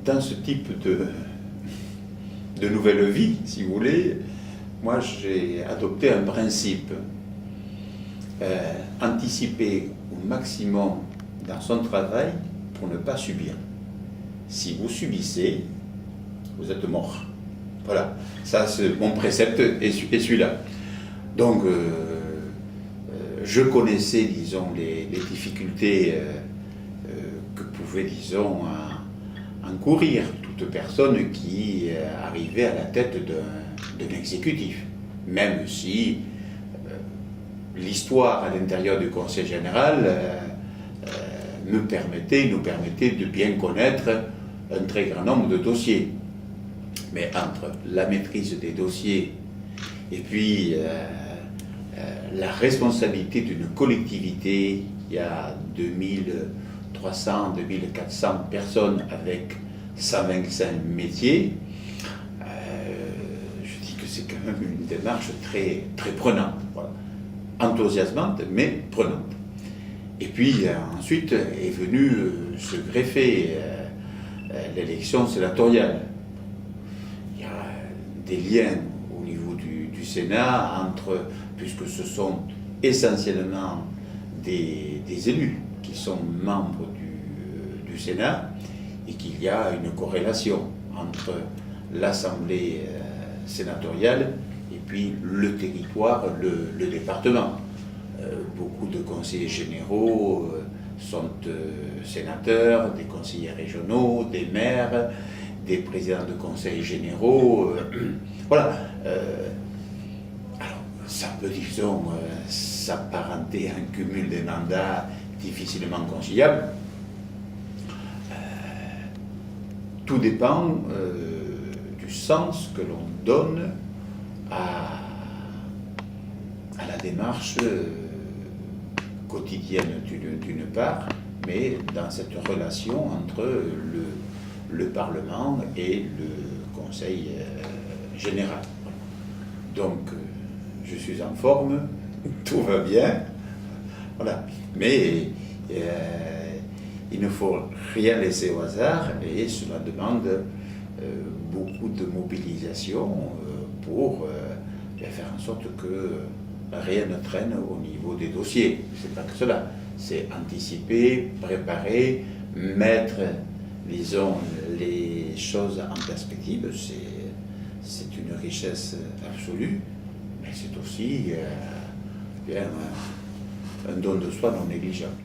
dans ce type de nouvelle vie, si vous voulez, moi j'ai adopté un principe. Anticiper au maximum dans son travail pour ne pas subir. Si vous subissez, vous êtes mort. Voilà, ça c'est mon précepte et celui-là. Donc, je connaissais, disons, les difficultés que pouvait, disons, encourir toute personne qui arrivait à la tête d'un exécutif. Même si l'histoire à l'intérieur du Conseil général nous permettait de bien connaître un très grand nombre de dossiers. Mais entre la maîtrise des dossiers et puis la responsabilité d'une collectivité, il y a 2300, 2400 personnes avec 125 métiers, je dis que c'est quand même une démarche très, très prenante, voilà. Enthousiasmante mais prenante. Et puis ensuite est venue se greffer l'élection sénatoriale. Il y a des liens au niveau du Sénat entre, puisque ce sont essentiellement des élus qui sont membres du Sénat, et qu'il y a une corrélation entre l'Assemblée sénatoriale et puis le territoire, le département. Beaucoup de conseillers généraux sont sénateurs, des conseillers régionaux, des maires, des présidents de conseils généraux. Voilà. Alors, ça peut, disons, s'apparenter à un cumul des mandats difficilement conciliable. Tout dépend du sens que l'on donne à la démarche quotidienne d'une part, mais dans cette relation entre le Parlement et le Conseil général. Donc, je suis en forme, tout va bien, voilà. Mais il ne faut rien laisser au hasard, et cela demande beaucoup de mobilisation pour faire en sorte que rien ne traîne au niveau des dossiers. C'est pas que cela, c'est anticiper, préparer, mettre, disons, les choses en perspective. C'est une richesse absolue, mais c'est aussi un don de soi non négligeable.